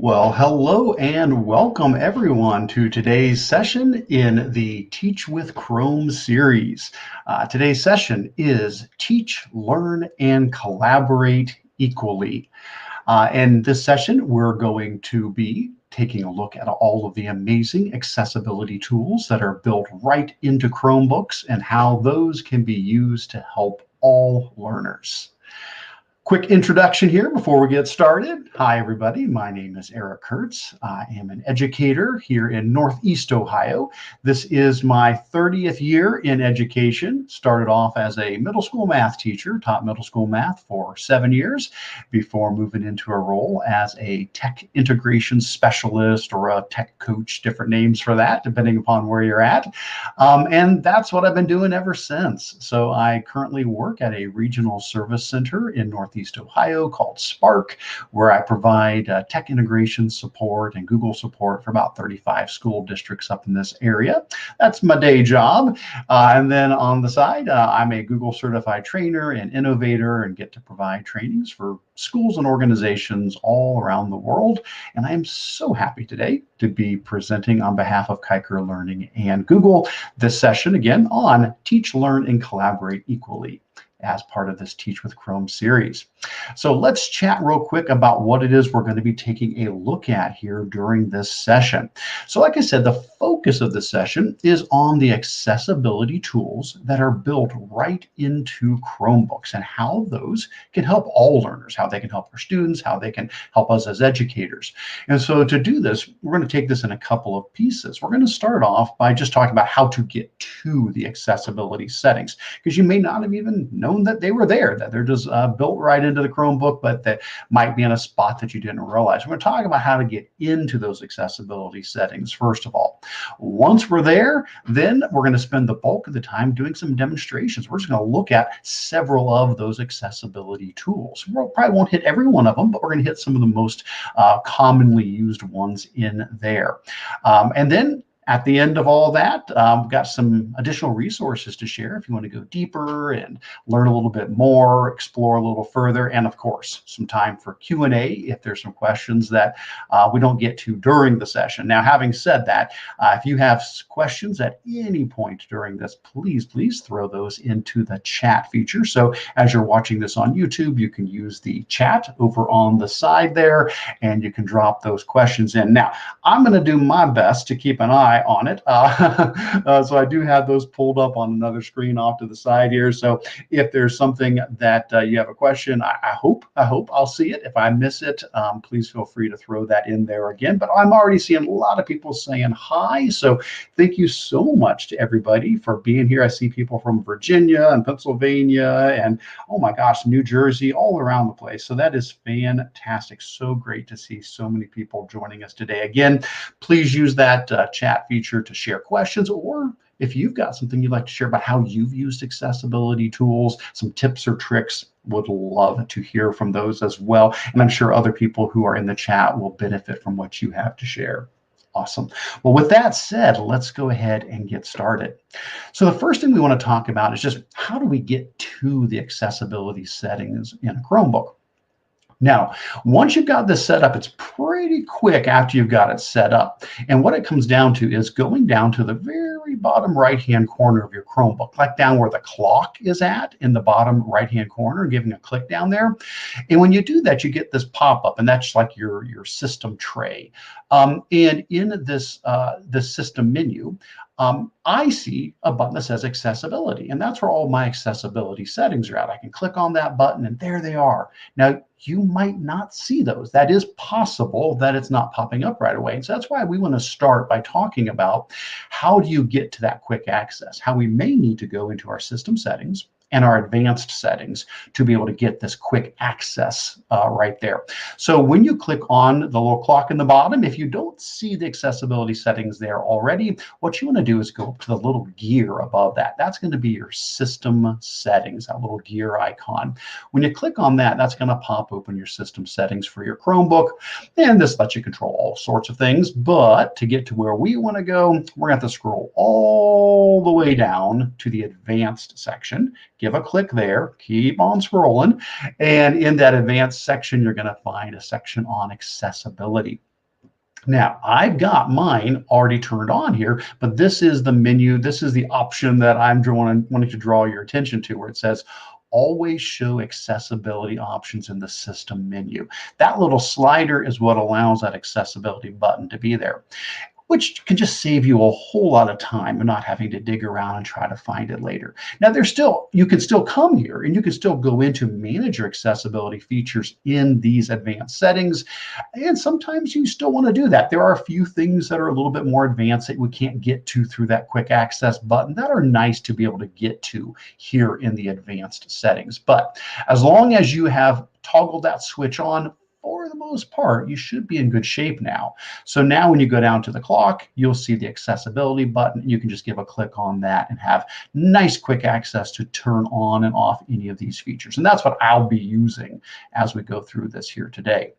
Well, hello and welcome everyone to today's session in the Teach with Chrome series. Today's session is Teach, Learn, and Collaborate Equally. In this session, we're going to be taking a look at all of the amazing accessibility tools that are built right into Chromebooks and how those can be used to help all learners. Quick introduction here before we get started. Hi, everybody. My name is Eric Kurtz. I am an educator here in Northeast Ohio. This is my 30th year in education. Started off as a middle school math teacher, taught middle school math for 7 years before moving into a role as a tech integration specialist or a tech coach, different names for that, depending upon where you're at. And that's what I've been doing ever since. So I currently work at a regional service center in Northeast Ohio called Spark, where I provide tech integration support and Google support for about 35 school districts up in this area. That's my day job. And then on the side, I'm a Google certified trainer and innovator and get to provide trainings for schools and organizations all around the world. And I am so happy today to be presenting on behalf of Kiker Learning and Google this session again on Teach, Learn, and Collaborate Equally as part of this Teach with Chrome series. So let's chat real quick about what it is we're going to be taking a look at here during this session. So like I said, the focus of the session is on the accessibility tools that are built right into Chromebooks and how those can help all learners, how they can help our students, how they can help us as educators. And so to do this, we're going to take this in a couple of pieces. We're going to start off by just talking about how to get to the accessibility settings, because you may not have even known that they were there, that they're just built right into the Chromebook, but that might be in a spot that you didn't realize. We're going to talk about how to get into those accessibility settings, first of all. Once we're there, then we're going to spend the bulk of the time doing some demonstrations. We're just going to look at several of those accessibility tools. We probably won't hit every one of them, but we're going to hit some of the most commonly used ones in there. And then at the end of all that, we've got some additional resources to share if you want to go deeper and learn a little bit more, explore a little further, and of course, some time for Q&A if there's some questions that we don't get to during the session. Now, having said that, if you have questions at any point during this, please throw those into the chat feature. So as you're watching this on YouTube, you can use the chat over on the side there, and you can drop those questions in. Now, I'm going to do my best to keep an eye on it. So I do have those pulled up on another screen off to the side here. So if there's something that you have a question, I hope I'll see it. If I miss it, please feel free to throw that in there again. But I'm already seeing a lot of people saying hi. So thank you so much to everybody for being here. I see people from Virginia and Pennsylvania and, oh my gosh, New Jersey, all around the place. So that is fantastic. So great to see so many people joining us today. Again, please use that chat feature to share questions, or if you've got something you'd like to share about how you've used accessibility tools, some tips or tricks, would love to hear from those as well. And I'm sure other people who are in the chat will benefit from what you have to share. Awesome. Well, with that said, let's go ahead and get started. So the first thing we want to talk about is just how do we get to the accessibility settings in a Chromebook? Now, once you've got this set up, it's pretty quick after you've got it set up. And what it comes down to is going down to the very bottom right-hand corner of your Chromebook, like down where the clock is at in the bottom right-hand corner, giving a click down there. And when you do that, you get this pop-up, and that's like your system tray. And in this system menu, I see a button that says accessibility, and that's where all my accessibility settings are at. I can click on that button and there they are. Now, you might not see those. That is possible that it's not popping up right away. And so that's why we want to start by talking about how do you get to that quick access, how we may need to go into our system settings and our advanced settings to be able to get this quick access right there. So when you click on the little clock in the bottom, if you don't see the accessibility settings there already, what you want to do is go up to the little gear above that. That's going to be your system settings, that little gear icon. When you click on that, that's going to pop open your system settings for your Chromebook. And this lets you control all sorts of things. But to get to where we want to go, we're going to have to scroll all the way down to the advanced section. Give a click there, keep on scrolling, and in that advanced section, you're going to find a section on accessibility. Now, I've got mine already turned on here, but this is the menu. This is the option that I'm wanting to draw your attention to, where it says, always show accessibility options in the system menu. That little slider is what allows that accessibility button to be there, which can just save you a whole lot of time and not having to dig around and try to find it later. Now, you can still come here and you can still go into manage your accessibility features in these advanced settings. And sometimes you still want to do that. There are a few things that are a little bit more advanced that we can't get to through that quick access button that are nice to be able to get to here in the advanced settings. But as long as you have toggled that switch on, for the most part, you should be in good shape now. So now when you go down to the clock, you'll see the accessibility button. You can just give a click on that and have nice quick access to turn on and off any of these features. And that's what I'll be using as we go through this here today.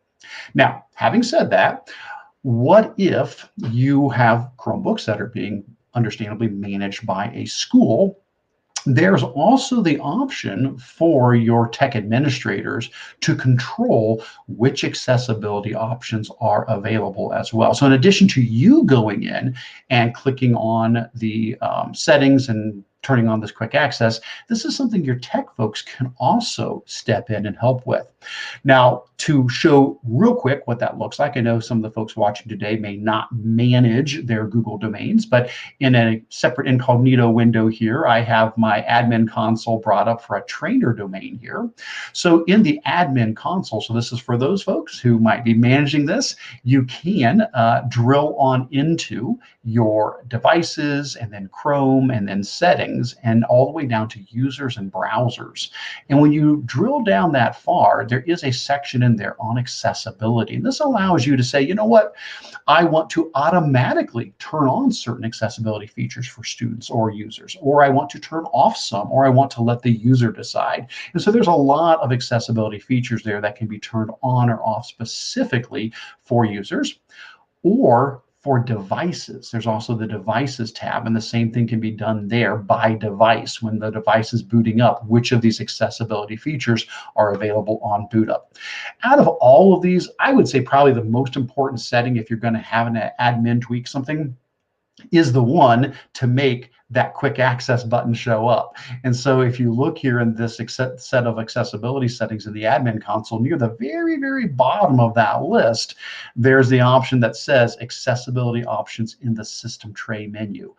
Now, having said that, what if you have Chromebooks that are being understandably managed by a school? There's also the option for your tech administrators to control which accessibility options are available as well. So in addition to you going in and clicking on the settings and turning on this quick access, this is something your tech folks can also step in and help with. Now, to show real quick what that looks like, I know some of the folks watching today may not manage their Google domains, but in a separate incognito window here, I have my admin console brought up for a trainer domain here. So in the admin console, so this is for those folks who might be managing this, you can drill on into your devices and then Chrome and then settings and all the way down to users and browsers. And when you drill down that far, there is a section in there on accessibility. And this allows you to say, you know what, I want to automatically turn on certain accessibility features for students or users, or I want to turn off some, or I want to let the user decide. And so there's a lot of accessibility features there that can be turned on or off specifically for users or for devices. There's also the devices tab, and the same thing can be done there by device. When the device is booting up, which of these accessibility features are available on boot up. Out of all of these, I would say probably the most important setting if you're going to have an admin tweak something is the one to make that quick access button show up. And so if you look here in this set of accessibility settings in the admin console, near the very, very bottom of that list, there's the option that says accessibility options in the system tray menu.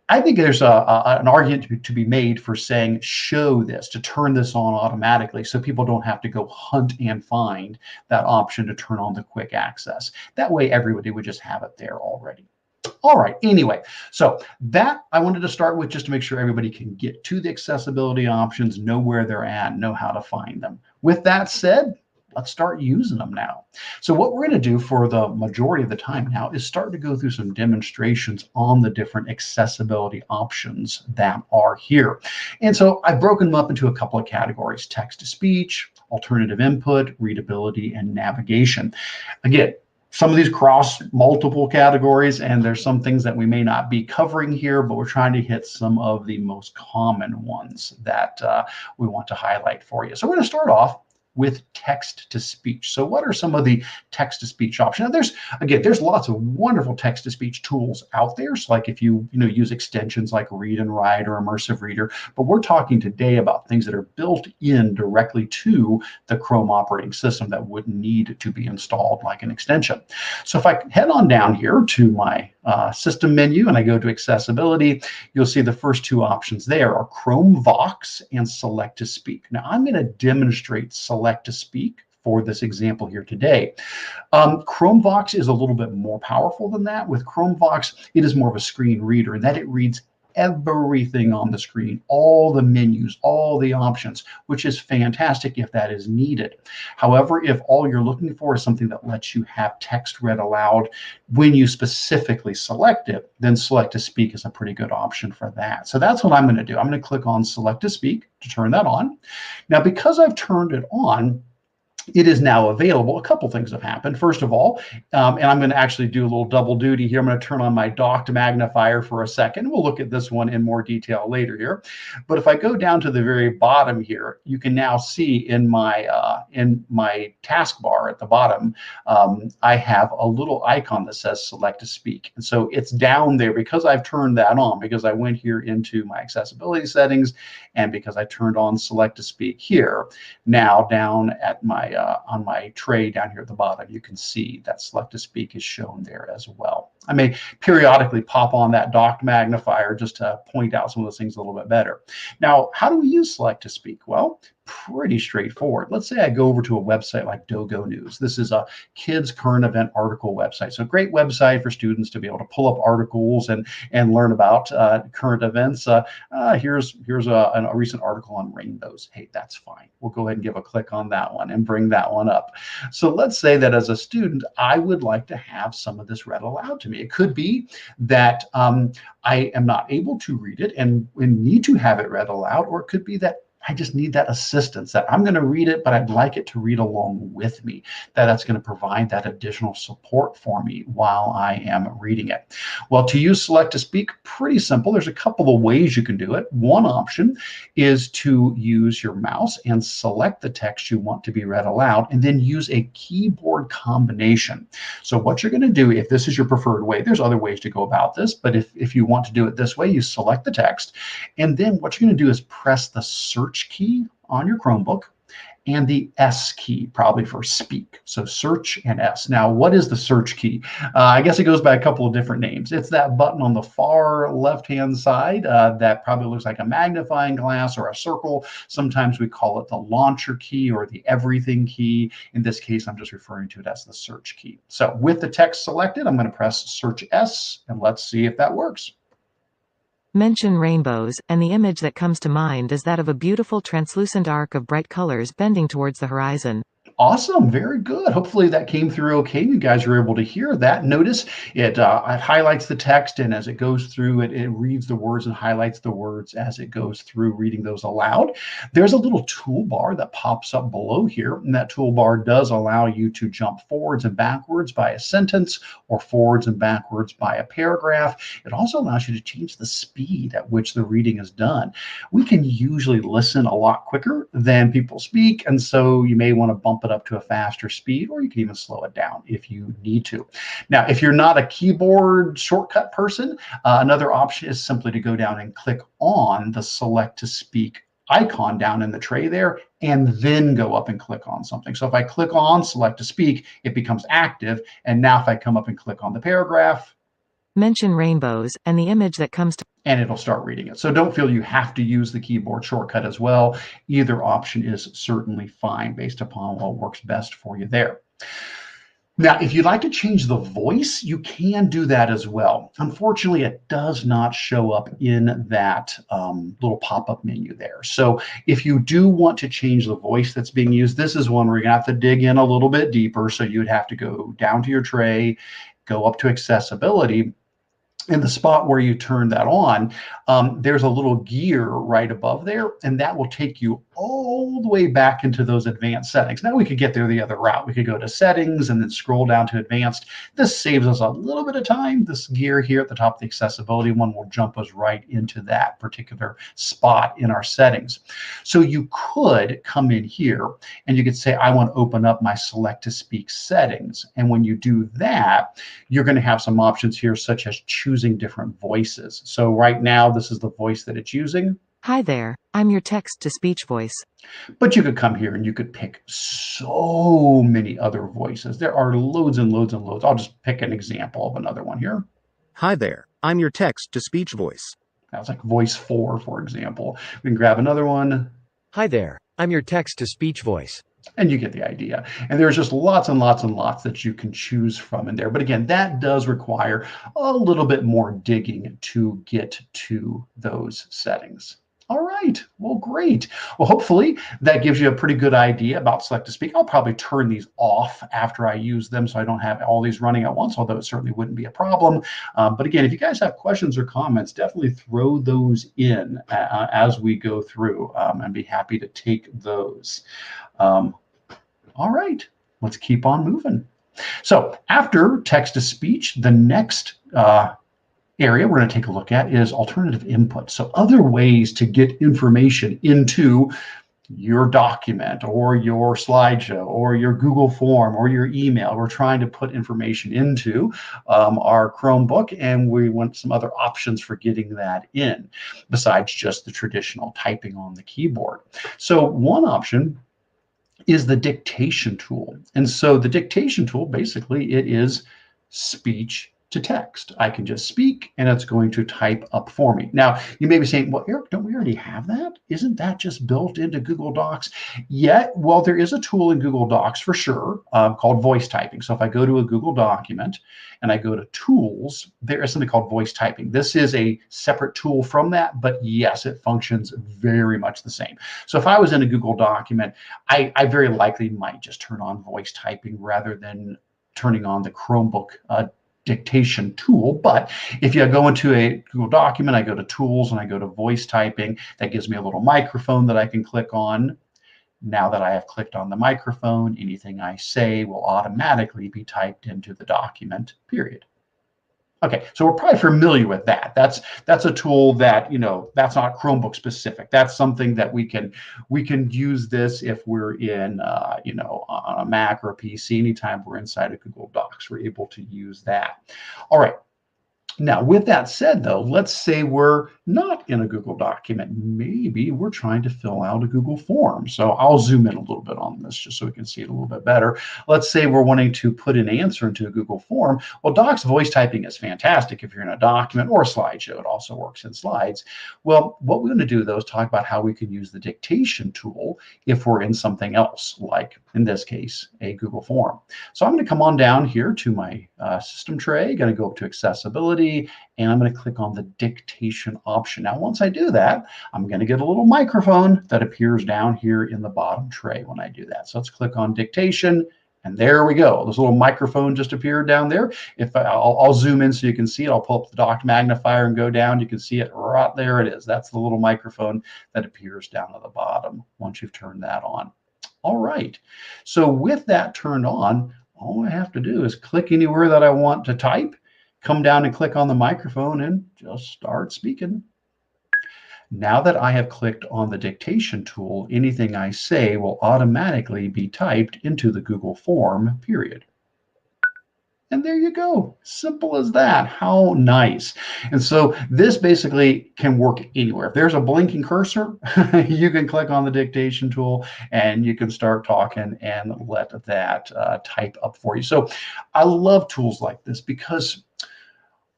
I think there's an argument to be made for saying, show this, to turn this on automatically so people don't have to go hunt and find that option to turn on the quick access. That way, everybody would just have it there already. All right, anyway, so that I wanted to start with just to make sure everybody can get to the accessibility options, know where they're at, know how to find them. With that said, let's start using them now. So what we're going to do for the majority of the time now is start to go through some demonstrations on the different accessibility options that are here. And so I've broken them up into a couple of categories: text-to-speech, alternative input, readability, and navigation. Again, some of these cross multiple categories, and there's some things that we may not be covering here, but we're trying to hit some of the most common ones that we want to highlight for you. So we're going to start off with text-to-speech. So what are some of the text-to-speech options? Now there's lots of wonderful text-to-speech tools out there. So like if you use extensions like Read and Write or Immersive Reader, but we're talking today about things that are built in directly to the Chrome operating system that wouldn't need to be installed like an extension. So if I head on down here to my system menu and I go to accessibility, you'll see the first two options there are Chrome Vox and Select to Speak. Now I'm going to demonstrate Select to Speak for this example here today. Chrome Vox is a little bit more powerful than that. With Chrome Vox, it is more of a screen reader in that it reads everything on the screen, all the menus, all the options, which is fantastic if that is needed. However, if all you're looking for is something that lets you have text read aloud when you specifically select it, then Select to Speak is a pretty good option for that. So that's what I'm going to do. I'm going to click on Select to Speak to turn that on. Now, because I've turned it on, it is now available. A couple things have happened. First of all, and I'm going to actually do a little double duty here. I'm going to turn on my docked magnifier for a second. We'll look at this one in more detail later here. But if I go down to the very bottom here, you can now see in my taskbar at the bottom, I have a little icon that says select to speak. And so it's down there because I've turned that on, because I went here into my accessibility settings and because I turned on select to speak here. Now down at my on my tray down here at the bottom, you can see that select to speak is shown there as well. I may periodically pop on that docked magnifier just to point out some of those things a little bit better. Now, how do we use select to speak? Well, pretty straightforward. Let's say I go over to a website like Dogo News. This is a kids current event article website. So a great website for students to be able to pull up articles and learn about current events. Here's a recent article on rainbows. Hey, that's fine. We'll go ahead and give a click on that one and bring that one up. So let's say that as a student, I would like to have some of this read aloud to me. It could be that I am not able to read it and need to have it read aloud, or it could be that I just need that assistance, that I'm going to read it, but I'd like it to read along with me, that's going to provide that additional support for me while I am reading it. Well, to use select to speak, pretty simple. There's a couple of ways you can do it. One option is to use your mouse and select the text you want to be read aloud, and then use a keyboard combination. So what you're going to do, if this is your preferred way, there's other ways to go about this, but if you want to do it this way, you select the text, and then what you're going to do is press the search key on your Chromebook and the S key, probably for speak. So search and S. Now, what is the search key? I guess it goes by a couple of different names. It's that button on the far left-hand side that probably looks like a magnifying glass or a circle. Sometimes we call it the launcher key or the everything key. In this case, I'm just referring to it as the search key. So with the text selected, I'm going to press search S, and let's see if that works. Mention rainbows, and the image that comes to mind is that of a beautiful translucent arc of bright colors bending towards the horizon. Awesome. Very good. Hopefully that came through okay. You guys were able to hear that. Notice it highlights the text, and as it goes through it, it reads the words and highlights the words as it goes through reading those aloud. There's a little toolbar that pops up below here, and that toolbar does allow you to jump forwards and backwards by a sentence or forwards and backwards by a paragraph. It also allows you to change the speed at which the reading is done. We can usually listen a lot quicker than people speak, and so you may want to bump it up to a faster speed, or you can even slow it down if you need to. Now, if you're not a keyboard shortcut person, another option is simply to go down and click on the select to speak icon down in the tray there, and then go up and click on something. So if I click on select to speak, it becomes active. And now if I come up and click on the paragraph, mention rainbows, and the image that comes to, and it'll start reading it. So don't feel you have to use the keyboard shortcut as well. Either option is certainly fine based upon what works best for you there. Now, if you'd like to change the voice, you can do that as well. Unfortunately, it does not show up in that little pop-up menu there. So if you do want to change the voice that's being used, this is one where you're going to have to dig in a little bit deeper. So you'd have to go down to your tray, go up to accessibility. In the spot where you turn that on, there's a little gear right above there, and that will take you all the way back into those advanced settings. Now we could get there the other route. We could go to settings and then scroll down to advanced. This saves us a little bit of time. This gear here at the top of the accessibility one will jump us right into that particular spot in our settings. So you could come in here and you could say, I want to open up my select to speak settings. And when you do that, you're going to have some options here, such as choosing different voices. So right now, this is the voice that it's using. Hi there, I'm your text-to-speech voice. But you could come here and you could pick so many other voices. There are loads and loads and loads. I'll just pick an example of another one here. Hi there, I'm your text-to-speech voice. That's like voice 4, for example. We can grab another one. Hi there, I'm your text-to-speech voice. And you get the idea. And there's just lots and lots and lots that you can choose from in there. But again, that does require a little bit more digging to get to those settings. All right, well, great. Well, hopefully that gives you a pretty good idea about select to speak. I'll probably turn these off after I use them so I don't have all these running at once, although it certainly wouldn't be a problem. But again, if you guys have questions or comments, definitely throw those in as we go through, and be happy to take those. All right, let's keep on moving. So after text-to-speech, the next area we're going to take a look at is alternative input. So other ways to get information into your document or your slideshow or your Google form or your email. We're trying to put information into our Chromebook, and we want some other options for getting that in besides just the traditional typing on the keyboard. So one option is the dictation tool. And so the dictation tool, basically, it is speech to text. I can just speak and it's going to type up for me. Now, you may be saying, well, Eric, don't we already have that? Isn't that just built into Google Docs? Yeah, well, there is a tool in Google Docs for sure called voice typing. So if I go to a Google document and I go to tools, there is something called voice typing. This is a separate tool from that, but yes, it functions very much the same. So if I was in a Google document, I very likely might just turn on voice typing rather than turning on the Chromebook dictation tool. But if you go into a Google document, I go to tools and I go to voice typing, that gives me a little microphone that I can click on. Now that I have clicked on the microphone, anything I say will automatically be typed into the document, period. Okay, so we're probably familiar with that. That's a tool that, that's not Chromebook specific. That's something that we can use this if we're in on a Mac or a PC. Anytime we're inside of Google Docs, we're able to use that. All right. Now, with that said, though, let's say we're not in a Google document. Maybe we're trying to fill out a Google form. So I'll zoom in a little bit on this just so we can see it a little bit better. Let's say we're wanting to put an answer into a Google form. Well, Docs voice typing is fantastic if you're in a document or a slideshow. It also works in slides. Well, what we're going to do, though, is talk about how we can use the dictation tool if we're in something else, like in this case, a Google form. So I'm going to come on down here to my system tray, going to go up to accessibility, and I'm going to click on the dictation option. Now, once I do that, I'm going to get a little microphone that appears down here in the bottom tray when I do that. So let's click on dictation, and there we go. This little microphone just appeared down there. If I'll zoom in so you can see it, I'll pull up the dock magnifier and go down. You can see it right there. It is. That's the little microphone that appears down at the bottom once you've turned that on. All right. So with that turned on, all I have to do is click anywhere that I want to type, come down and click on the microphone and just start speaking. Now that I have clicked on the dictation tool, anything I say will automatically be typed into the Google form, period. And there you go. Simple as that. How nice. And so this basically can work anywhere. If there's a blinking cursor, you can click on the dictation tool and you can start talking and let that type up for you. So I love tools like this because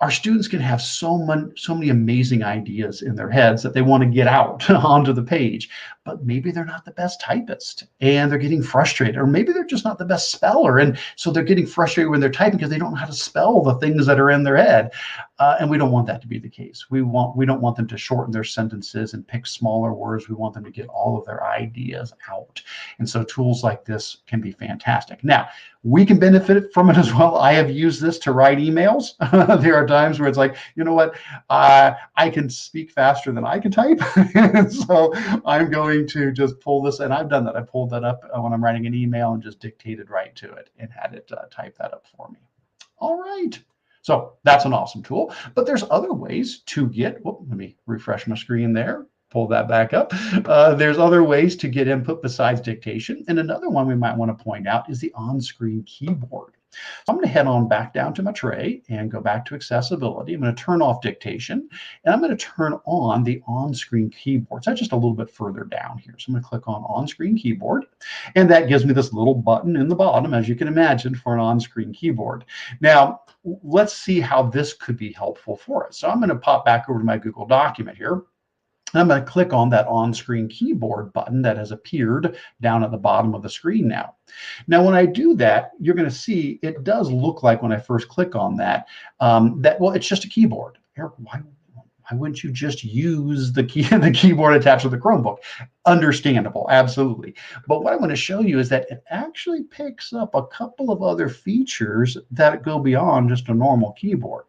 our students can have so many amazing ideas in their heads that they want to get out onto the page, but maybe they're not the best typist and they're getting frustrated, or maybe they're just not the best speller. And so they're getting frustrated when they're typing because they don't know how to spell the things that are in their head. And we don't want that to be the case. We don't want them to shorten their sentences and pick smaller words. We want them to get all of their ideas out. And so tools like this can be fantastic. Now, we can benefit from it as well. I have used this to write emails. There are times where it's like, you know what, I can speak faster than I can type. And so I'm going to just pull this, and I've done that. I pulled that up when I'm writing an email and just dictated right to it and had it type that up for me. All right. So that's an awesome tool, but there's other ways to get, let me refresh my screen there, pull that back up. There's other ways to get input besides dictation. And another one we might want to point out is the on-screen keyboard. So I'm going to head on back down to my tray and go back to accessibility. I'm going to turn off dictation, and I'm going to turn on the on-screen keyboard. So that's just a little bit further down here. So I'm going to click on on-screen keyboard, and that gives me this little button in the bottom, as you can imagine, for an on-screen keyboard. Now, let's see how this could be helpful for us. So I'm going to pop back over to my Google document here. I'm going to click on that on-screen keyboard button that has appeared down at the bottom of the screen now. Now, when I do that, you're going to see it does look like when I first click on that, well, it's just a keyboard. Eric, why wouldn't you just use the keyboard attached to the Chromebook? Understandable, absolutely. But what I want to show you is that it actually picks up a couple of other features that go beyond just a normal keyboard.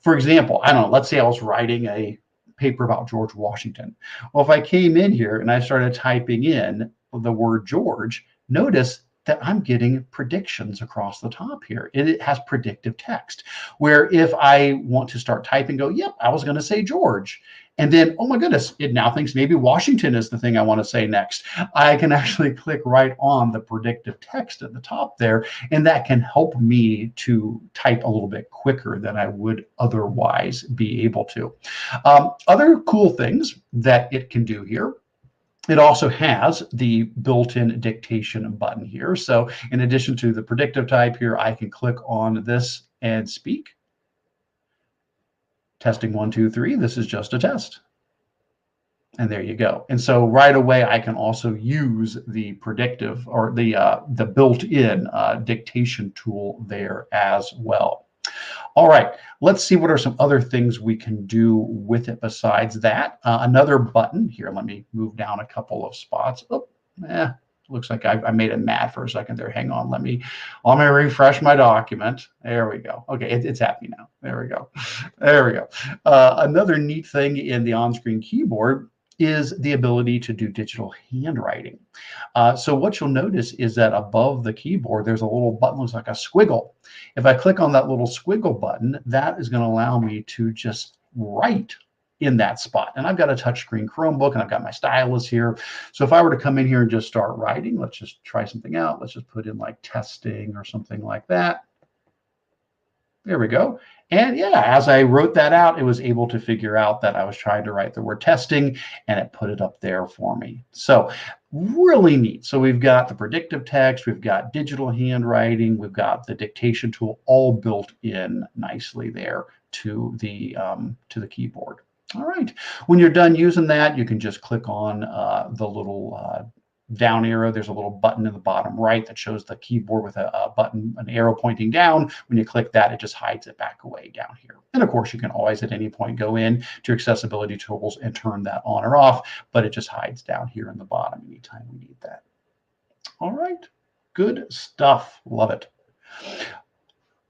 For example, I don't know, let's say I was writing a paper about George Washington. Well, if I came in here and I started typing in the word George, notice that I'm getting predictions across the top here. It has predictive text, where if I want to start typing, go, yep, I was going to say George. And then, oh my goodness, it now thinks maybe Washington is the thing I want to say next. I can actually click right on the predictive text at the top there, and that can help me to type a little bit quicker than I would otherwise be able to. Other cool things that it can do here, it also has the built-in dictation button here. So in addition to the predictive type here, I can click on this and speak. Testing 1, 2, 3. This is just a test. And there you go. And so right away, I can also use the predictive or the built-in dictation tool there as well. All right, let's see what are some other things we can do with it besides that. Another button here. Let me move down a couple of spots. Oh, looks like I made it mad for a second there. Hang on. Let me refresh my document. There we go. Okay, it's happy now. There we go. There we go. Another neat thing in the on-screen keyboard is the ability to do digital handwriting. So what you'll notice is that above the keyboard, there's a little button, looks like a squiggle. If I click on that little squiggle button, that is going to allow me to just write in that spot. And I've got a touchscreen Chromebook and I've got my stylus here. So if I were to come in here and just start writing, let's just try something out. Let's just put in like testing or something like that. There we go. And yeah, as I wrote that out, it was able to figure out that I was trying to write the word testing, and it put it up there for me. So really neat. So we've got the predictive text, we've got digital handwriting, we've got the dictation tool all built in nicely there to the keyboard. All right. When you're done using that, you can just click on the little down arrow. There's a little button in the bottom right that shows the keyboard with a button, an arrow pointing down. When you click that, it just hides it back away down here. And of course, you can always at any point go in to accessibility tools and turn that on or off, but it just hides down here in the bottom anytime we need that. All right, good stuff. Love it.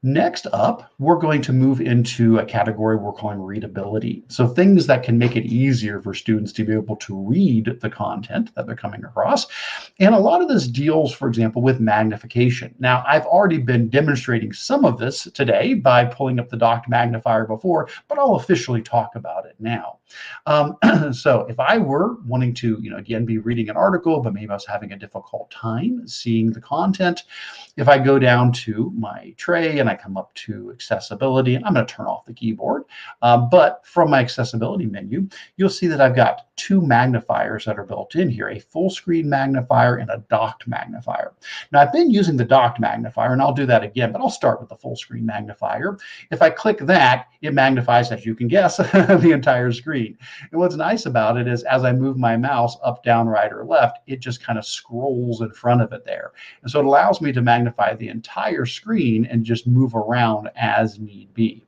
Next up, we're going to move into a category we're calling readability. So things that can make it easier for students to be able to read the content that they're coming across. And a lot of this deals, for example, with magnification. Now, I've already been demonstrating some of this today by pulling up the docked magnifier before, but I'll officially talk about it now. So if I were wanting to, again, be reading an article, but maybe I was having a difficult time seeing the content, if I go down to my tray and I come up to accessibility, and I'm going to turn off the keyboard, but from my accessibility menu, you'll see that I've got two magnifiers that are built in here, a full screen magnifier and a docked magnifier. Now I've been using the docked magnifier, and I'll do that again, but I'll start with the full screen magnifier. If I click that, it magnifies, as you can guess, the entire screen. And what's nice about it is as I move my mouse up, down, right, or left, it just kind of scrolls in front of it there. And so it allows me to magnify the entire screen and just move around as need be.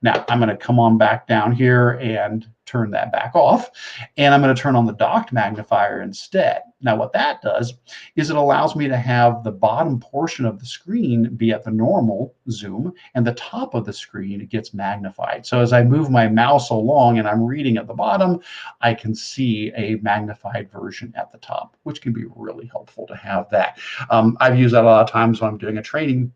Now I'm going to come on back down here and turn that back off, and I'm going to turn on the docked magnifier instead. Now what that does is it allows me to have the bottom portion of the screen be at the normal zoom, and the top of the screen gets magnified. So as I move my mouse along and I'm reading at the bottom, I can see a magnified version at the top, which can be really helpful to have that. I've used that a lot of times when I'm doing a training,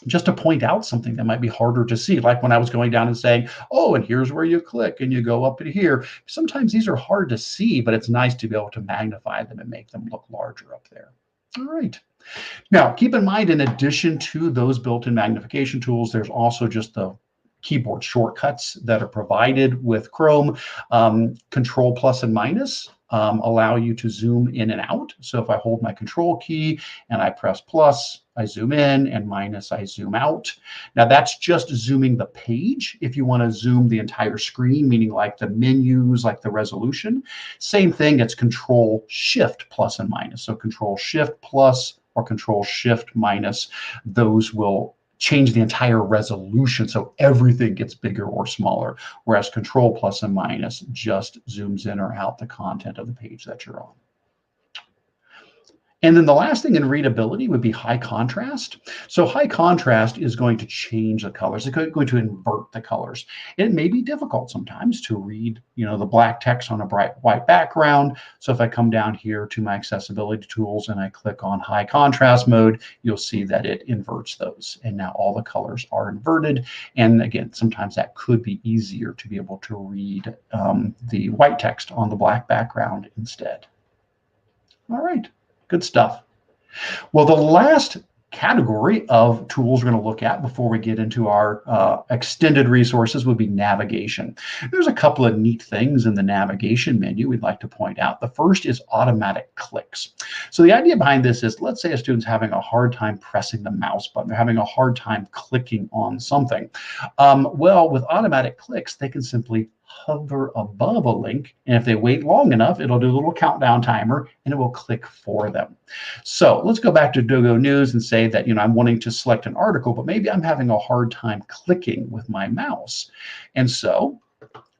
just to point out something that might be harder to see, like when I was going down and saying, oh, and here's where you click and you go up to here. Sometimes these are hard to see, but it's nice to be able to magnify them and make them look larger up there. All right. Now, keep in mind, in addition to those built-in magnification tools, there's also just the keyboard shortcuts that are provided with Chrome. Control plus and minus allow you to zoom in and out. So if I hold my control key and I press plus, I zoom in, and minus, I zoom out. Now that's just zooming the page. If you want to zoom the entire screen, meaning like the menus, like the resolution, same thing, it's control shift plus and minus. So control shift plus or control shift minus, those will change the entire resolution, so everything gets bigger or smaller, whereas control plus and minus just zooms in or out the content of the page that you're on. And then the last thing in readability would be high contrast. So high contrast is going to change the colors. It's going to invert the colors. It may be difficult sometimes to read, the black text on a bright white background. So if I come down here to my accessibility tools and I click on high contrast mode, you'll see that it inverts those. And now all the colors are inverted. And again, sometimes that could be easier to be able to read the white text on the black background instead. All right. Good stuff. Well, the last category of tools we're going to look at before we get into our extended resources would be navigation. There's a couple of neat things in the navigation menu we'd like to point out. The first is automatic clicks. So the idea behind this is, let's say a student's having a hard time pressing the mouse button. They're having a hard time clicking on something. Well, with automatic clicks, they can simply hover above a link, and if they wait long enough, it'll do a little countdown timer and it will click for them. So let's go back to Dogo News and say that I'm wanting to select an article, but maybe I'm having a hard time clicking with my mouse. And so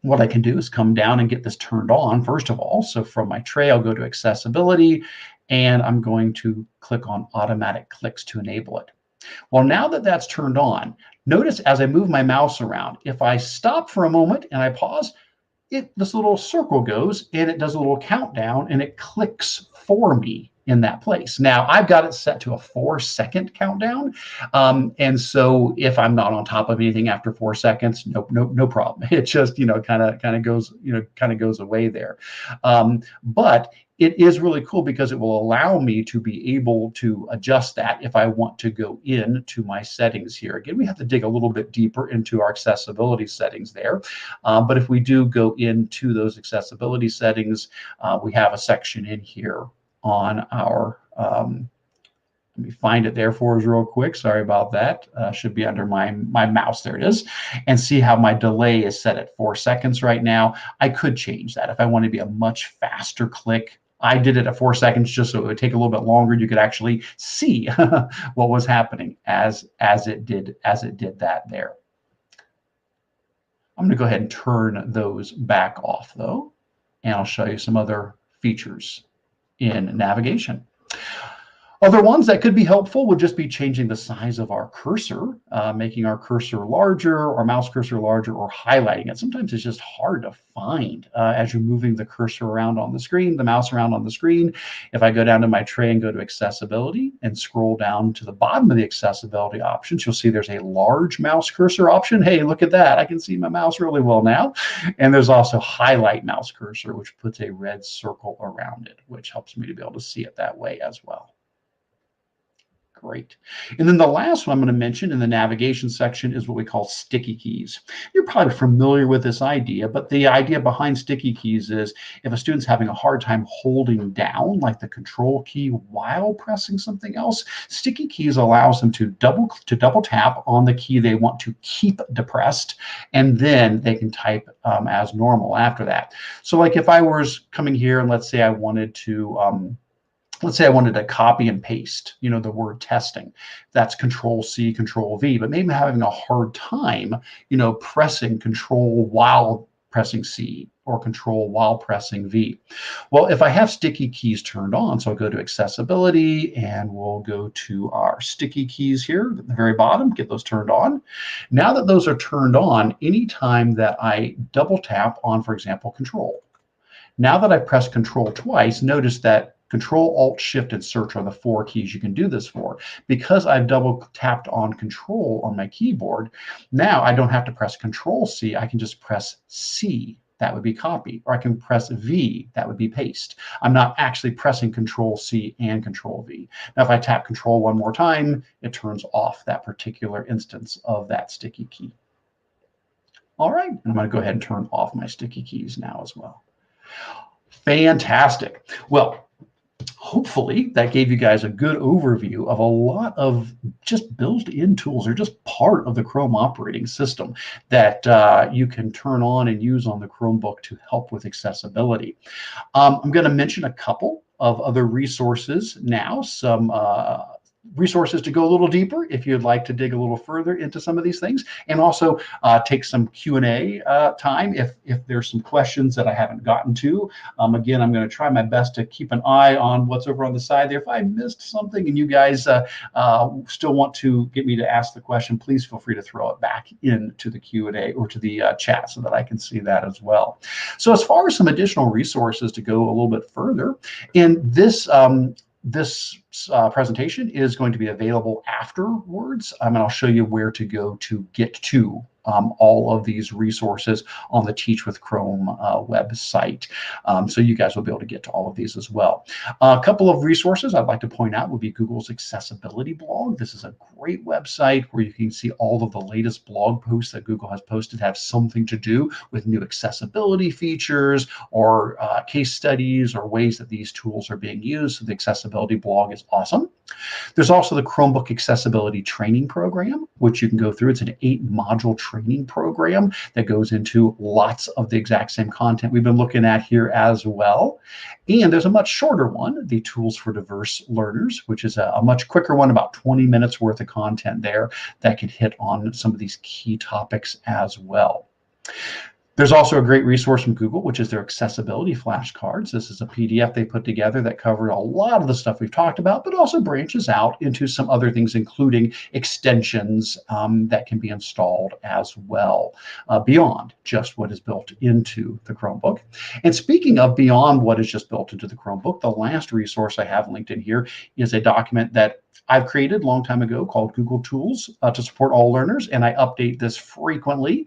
what I can do is come down and get this turned on first of all. So from my tray, I'll go to accessibility and I'm going to click on automatic clicks to enable it. Well, now that that's turned on, notice as I move my mouse around, if I stop for a moment and I pause, this little circle goes and it does a little countdown and it clicks for me in that place. Now I've got it set to a 4-second countdown. And so if I'm not on top of anything after 4 seconds, no problem. It just, kind of goes away there. But it is really cool because it will allow me to be able to adjust that if I want to go into my settings here. Again, we have to dig a little bit deeper into our accessibility settings there. But if we do go into those accessibility settings, we have a section in here on our, let me find it there for us real quick. Sorry about that. Should be under my mouse. There it is. And see how my delay is set at 4 seconds right now. I could change that if I want to be a much faster click. I did it at 4 seconds just so it would take a little bit longer. You could actually see what was happening as it did that there. I'm going to go ahead and turn those back off though, and I'll show you some other features in navigation. Other ones that could be helpful would just be changing the size of our cursor, making our cursor larger or mouse cursor larger, or highlighting it. Sometimes it's just hard to find as you're moving the cursor around on the screen, the mouse around on the screen. If I go down to my tray and go to accessibility and scroll down to the bottom of the accessibility options, you'll see there's a large mouse cursor option. Hey, look at that. I can see my mouse really well now. And there's also highlight mouse cursor, which puts a red circle around it, which helps me to be able to see it that way as well. Great. And then the last one I'm going to mention in the navigation section is what we call sticky keys. You're probably familiar with this idea, but the idea behind sticky keys is if a student's having a hard time holding down like the control key while pressing something else, sticky keys allows them to double tap on the key they want to keep depressed, and then they can type as normal after that. So like if I was coming here and let's say I wanted to copy and paste, the word testing. That's Control C, Control V, but maybe I'm having a hard time, pressing Control while pressing C or Control while pressing V. Well, if I have sticky keys turned on, so I'll go to accessibility and we'll go to our sticky keys here at the very bottom, get those turned on. Now that those are turned on, anytime that I double tap on, for example, Control. Now that I press Control twice, notice that Control, Alt, Shift, and Search are the 4 keys you can do this for. Because I've double tapped on Control on my keyboard, now I don't have to press Control C. I can just press C. That would be copy. Or I can press V. That would be paste. I'm not actually pressing Control C and Control V. Now, if I tap Control one more time, it turns off that particular instance of that sticky key. All right. And I'm going to go ahead and turn off my sticky keys now as well. Fantastic. Well, hopefully that gave you guys a good overview of a lot of just built-in tools. They're just part of the Chrome operating system that you can turn on and use on the Chromebook to help with accessibility. I'm going to mention a couple of other resources now, some resources to go a little deeper if you'd like to dig a little further into some of these things, and also take some Q&A time if there's some questions that I haven't gotten to. Again, I'm going to try my best to keep an eye on what's over on the side there. If I missed something and you guys still want to get me to ask the question, please feel free to throw it back into the Q&A or to the chat so that I can see that as well. So as far as some additional resources to go a little bit further, in this presentation is going to be available afterwards, and I'll show you where to go to get to all of these resources on the Teach with Chrome website. So you guys will be able to get to all of these as well. A couple of resources I'd like to point out would be Google's accessibility blog. This is a great website where you can see all of the latest blog posts that Google has posted have something to do with new accessibility features or case studies or ways that these tools are being used. So the accessibility blog is awesome. There's also the Chromebook Accessibility Training Program, which you can go through. It's an 8-module training program that goes into lots of the exact same content we've been looking at here as well. And there's a much shorter one, the Tools for Diverse Learners, which is a much quicker one, about 20 minutes worth of content there that can hit on some of these key topics as well. There's also a great resource from Google, which is their accessibility flashcards. This is a PDF they put together that covered a lot of the stuff we've talked about, but also branches out into some other things, including extensions that can be installed as well, beyond just what is built into the Chromebook. And speaking of beyond what is just built into the Chromebook, the last resource I have linked in here is a document that I've created a long time ago called Google Tools to support all learners, and I update this frequently.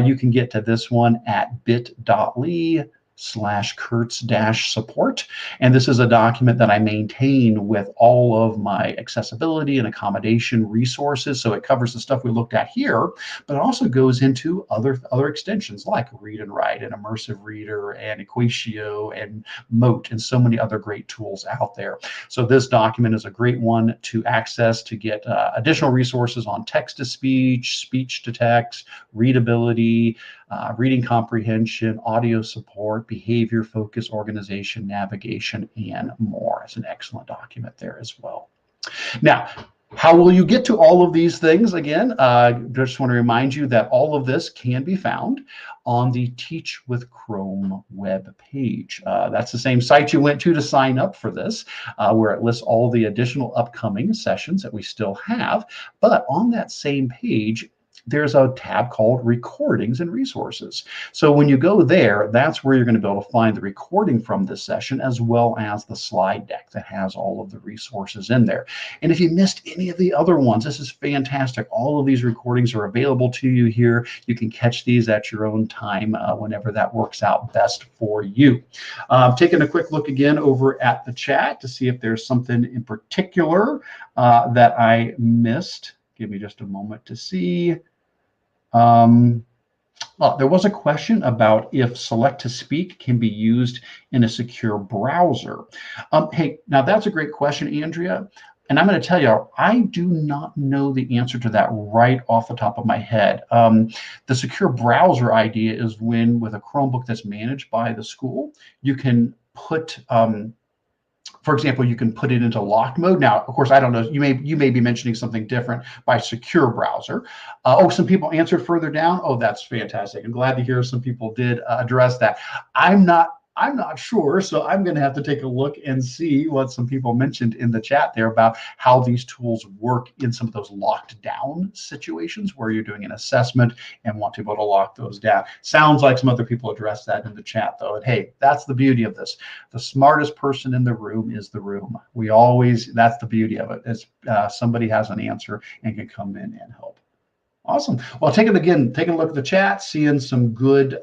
You can get to this one at bit.ly/Kurtz-support. And this is a document that I maintain with all of my accessibility and accommodation resources. So it covers the stuff we looked at here, but it also goes into other extensions like Read and Write and Immersive Reader and Equatio and Mote and so many other great tools out there. So this document is a great one to access to get additional resources on text-to-speech, speech-to-text, readability, reading comprehension, audio support, behavior, focus, organization, navigation, and more. It's an excellent document there as well. Now, how will you get to all of these things? Again, just want to remind you that all of this can be found on the Teach with Chrome web page. That's the same site you went to sign up for this, where it lists all the additional upcoming sessions that we still have. But on that same page, there's a tab called Recordings and Resources. So when you go there, that's where you're going to be able to find the recording from this session, as well as the slide deck that has all of the resources in there. And if you missed any of the other ones, this is fantastic. All of these recordings are available to you here. You can catch these at your own time whenever that works out best for you. Taking a quick look again over at the chat to see if there's something in particular that I missed. Give me just a moment to see. There was a question about if Select to Speak can be used in a secure browser. Hey, now that's a great question, Andrea. And I'm going to tell you, I do not know the answer to that right off the top of my head. The secure browser idea is when, with a Chromebook that's managed by the school, you can put for example, you can put it into locked mode. Now, of course, I don't know. You may be mentioning something different by secure browser. Some people answered further down. Oh, that's fantastic. I'm glad to hear some people did address that. I'm not sure, so I'm going to have to take a look and see what some people mentioned in the chat there about how these tools work in some of those locked down situations where you're doing an assessment and want to be able to lock those down. Sounds like some other people addressed that in the chat, though. And hey, that's the beauty of this. The smartest person in the room is the room. That's the beauty of it, is somebody has an answer and can come in and help. Awesome. Well, taking a look at the chat, seeing some good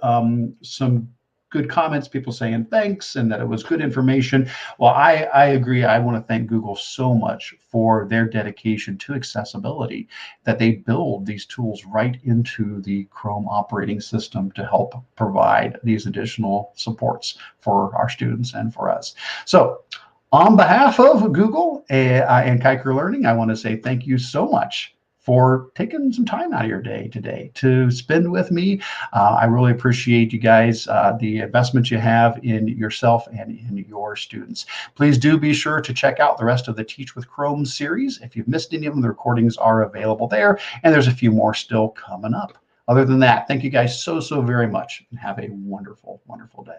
comments, people saying thanks and that it was good information. Well, I agree. I want to thank Google so much for their dedication to accessibility, that they build these tools right into the Chrome operating system to help provide these additional supports for our students and for us. So on behalf of Google and Kiker Learning, I want to say thank you so much for taking some time out of your day today to spend with me. I really appreciate you guys, the investment you have in yourself and in your students. Please do be sure to check out the rest of the Teach with Chrome series. If you've missed any of them, the recordings are available there, and there's a few more still coming up. Other than that, thank you guys so very much, and have a wonderful, wonderful day.